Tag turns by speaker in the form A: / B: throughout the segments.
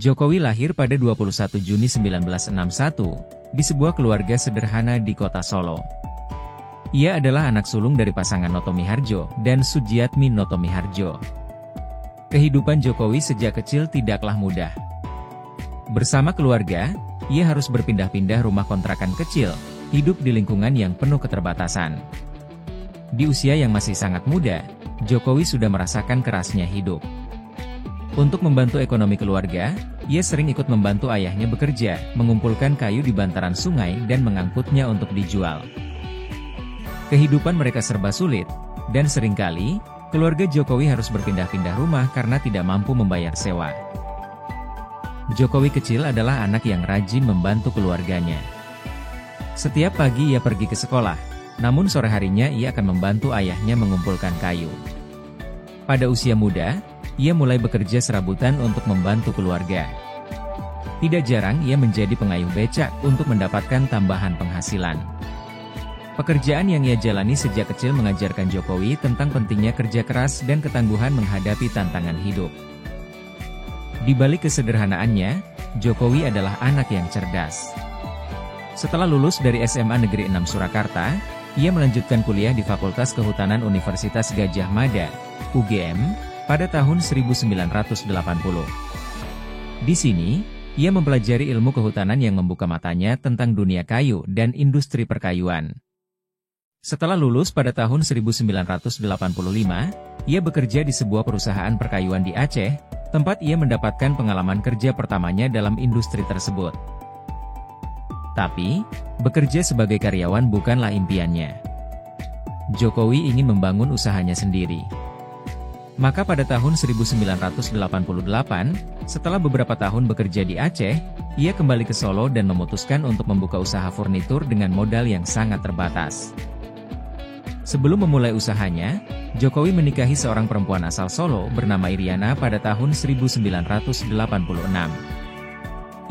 A: Jokowi lahir pada 21 Juni 1961, di sebuah keluarga sederhana di kota Solo. Ia adalah anak sulung dari pasangan Noto Miharjo dan Sujiatmi Noto Miharjo. Kehidupan Jokowi sejak kecil tidaklah mudah. Bersama keluarga, ia harus berpindah-pindah rumah kontrakan kecil, hidup di lingkungan yang penuh keterbatasan. Di usia yang masih sangat muda, Jokowi sudah merasakan kerasnya hidup. Untuk membantu ekonomi keluarga, ia sering ikut membantu ayahnya bekerja, mengumpulkan kayu di bantaran sungai dan mengangkutnya untuk dijual. Kehidupan mereka serba sulit, dan seringkali, keluarga Jokowi harus berpindah-pindah rumah karena tidak mampu membayar sewa. Jokowi kecil adalah anak yang rajin membantu keluarganya. Setiap pagi ia pergi ke sekolah, namun sore harinya ia akan membantu ayahnya mengumpulkan kayu. Pada usia muda, ia mulai bekerja serabutan untuk membantu keluarga. Tidak jarang ia menjadi pengayuh becak untuk mendapatkan tambahan penghasilan. Pekerjaan yang ia jalani sejak kecil mengajarkan Jokowi tentang pentingnya kerja keras dan ketangguhan menghadapi tantangan hidup. Di balik kesederhanaannya, Jokowi adalah anak yang cerdas. Setelah lulus dari SMA Negeri 6 Surakarta, ia melanjutkan kuliah di Fakultas Kehutanan Universitas Gadjah Mada, UGM, pada tahun 1980. Di sini, ia mempelajari ilmu kehutanan yang membuka matanya tentang dunia kayu dan industri perkayuan. Setelah lulus pada tahun 1985, ia bekerja di sebuah perusahaan perkayuan di Aceh, tempat ia mendapatkan pengalaman kerja pertamanya dalam industri tersebut. Tapi, bekerja sebagai karyawan bukanlah impiannya. Jokowi ingin membangun usahanya sendiri. Maka pada tahun 1988, setelah beberapa tahun bekerja di Aceh, ia kembali ke Solo dan memutuskan untuk membuka usaha furnitur dengan modal yang sangat terbatas. Sebelum memulai usahanya, Jokowi menikahi seorang perempuan asal Solo bernama Iriana pada tahun 1986.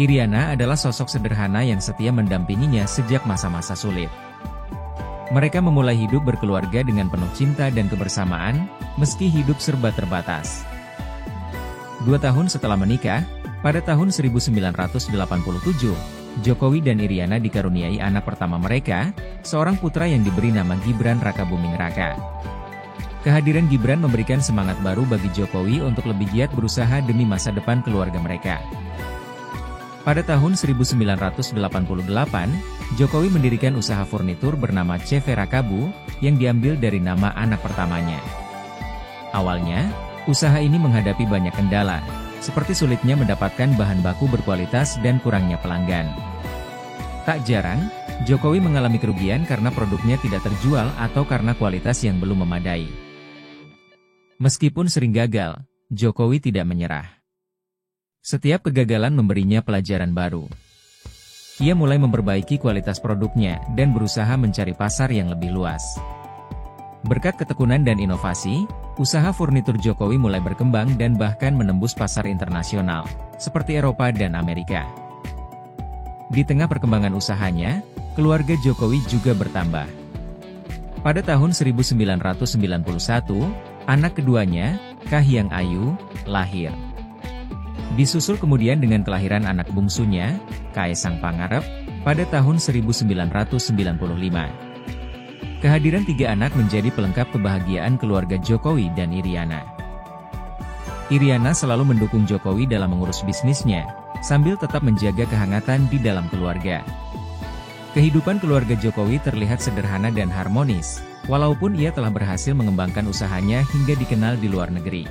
A: Iriana adalah sosok sederhana yang setia mendampinginya sejak masa-masa sulit. Mereka memulai hidup berkeluarga dengan penuh cinta dan kebersamaan, meski hidup serba terbatas. 2 tahun setelah menikah, pada tahun 1987, Jokowi dan Iriana dikaruniai anak pertama mereka, seorang putra yang diberi nama Gibran Rakabuming Raka. Kehadiran Gibran memberikan semangat baru bagi Jokowi untuk lebih giat berusaha demi masa depan keluarga mereka. Pada tahun 1988, Jokowi mendirikan usaha furnitur bernama CV Rakabu, yang diambil dari nama anak pertamanya. Awalnya, usaha ini menghadapi banyak kendala, seperti sulitnya mendapatkan bahan baku berkualitas dan kurangnya pelanggan. Tak jarang, Jokowi mengalami kerugian karena produknya tidak terjual atau karena kualitas yang belum memadai. Meskipun sering gagal, Jokowi tidak menyerah. Setiap kegagalan memberinya pelajaran baru. Ia mulai memperbaiki kualitas produknya dan berusaha mencari pasar yang lebih luas. Berkat ketekunan dan inovasi, usaha furnitur Jokowi mulai berkembang dan bahkan menembus pasar internasional, seperti Eropa dan Amerika. Di tengah perkembangan usahanya, keluarga Jokowi juga bertambah. Pada tahun 1991, anak keduanya, Kahiyang Ayu, lahir. Disusul kemudian dengan kelahiran anak bungsunya, Kaesang Pangarep, pada tahun 1995. Kehadiran 3 anak menjadi pelengkap kebahagiaan keluarga Jokowi dan Iriana. Iriana selalu mendukung Jokowi dalam mengurus bisnisnya, sambil tetap menjaga kehangatan di dalam keluarga. Kehidupan keluarga Jokowi terlihat sederhana dan harmonis, walaupun ia telah berhasil mengembangkan usahanya hingga dikenal di luar negeri.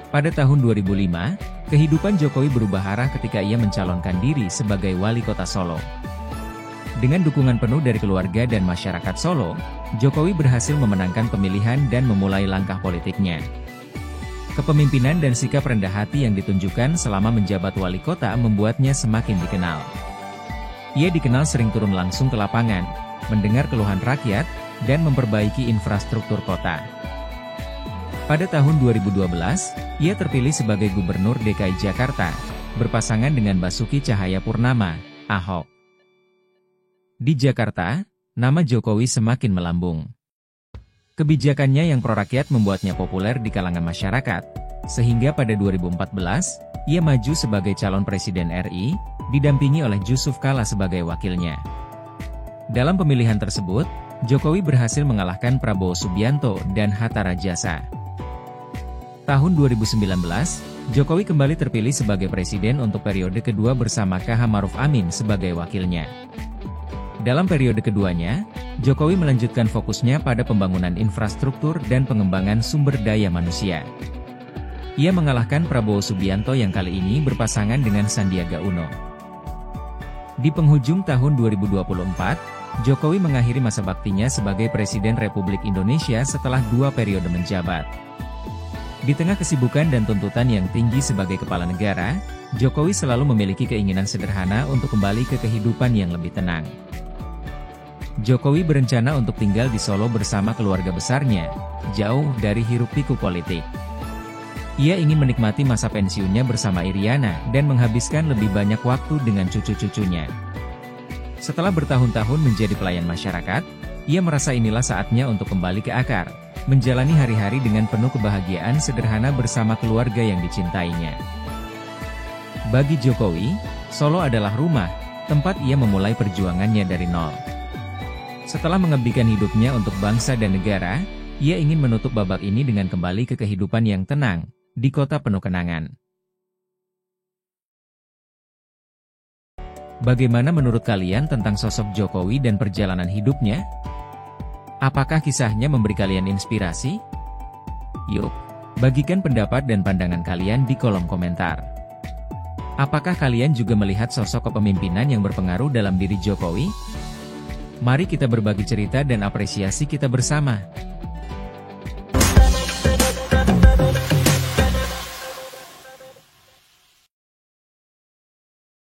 A: Pada tahun 2005, kehidupan Jokowi berubah arah ketika ia mencalonkan diri sebagai wali kota Solo. Dengan dukungan penuh dari keluarga dan masyarakat Solo, Jokowi berhasil memenangkan pemilihan dan memulai langkah politiknya. Kepemimpinan dan sikap rendah hati yang ditunjukkan selama menjabat wali kota membuatnya semakin dikenal. Ia dikenal sering turun langsung ke lapangan, mendengar keluhan rakyat, dan memperbaiki infrastruktur kota. Pada tahun 2012, ia terpilih sebagai Gubernur DKI Jakarta, berpasangan dengan Basuki Cahayapurnama, Ahok. Di Jakarta, nama Jokowi semakin melambung. Kebijakannya yang pro-rakyat membuatnya populer di kalangan masyarakat, sehingga pada 2014, ia maju sebagai calon presiden RI, didampingi oleh Jusuf Kalla sebagai wakilnya. Dalam pemilihan tersebut, Jokowi berhasil mengalahkan Prabowo Subianto dan Hatta Rajasa. Tahun 2019, Jokowi kembali terpilih sebagai presiden untuk periode kedua bersama KH Maruf Amin sebagai wakilnya. Dalam periode keduanya, Jokowi melanjutkan fokusnya pada pembangunan infrastruktur dan pengembangan sumber daya manusia. Ia mengalahkan Prabowo Subianto yang kali ini berpasangan dengan Sandiaga Uno. Di penghujung tahun 2024, Jokowi mengakhiri masa baktinya sebagai Presiden Republik Indonesia setelah 2 periode menjabat. Di tengah kesibukan dan tuntutan yang tinggi sebagai kepala negara, Jokowi selalu memiliki keinginan sederhana untuk kembali ke kehidupan yang lebih tenang. Jokowi berencana untuk tinggal di Solo bersama keluarga besarnya, jauh dari hiruk-pikuk politik. Ia ingin menikmati masa pensiunnya bersama Iriana dan menghabiskan lebih banyak waktu dengan cucu-cucunya. Setelah bertahun-tahun menjadi pelayan masyarakat, ia merasa inilah saatnya untuk kembali ke akar, menjalani hari-hari dengan penuh kebahagiaan sederhana bersama keluarga yang dicintainya. Bagi Jokowi, Solo adalah rumah, tempat ia memulai perjuangannya dari nol. Setelah mengabdikan hidupnya untuk bangsa dan negara, ia ingin menutup babak ini dengan kembali ke kehidupan yang tenang, di kota penuh kenangan. Bagaimana menurut kalian tentang sosok Jokowi dan perjalanan hidupnya? Apakah kisahnya memberi kalian inspirasi? Yuk, bagikan pendapat dan pandangan kalian di kolom komentar. Apakah kalian juga melihat sosok kepemimpinan yang berpengaruh dalam diri Jokowi? Mari kita berbagi cerita dan apresiasi kita bersama.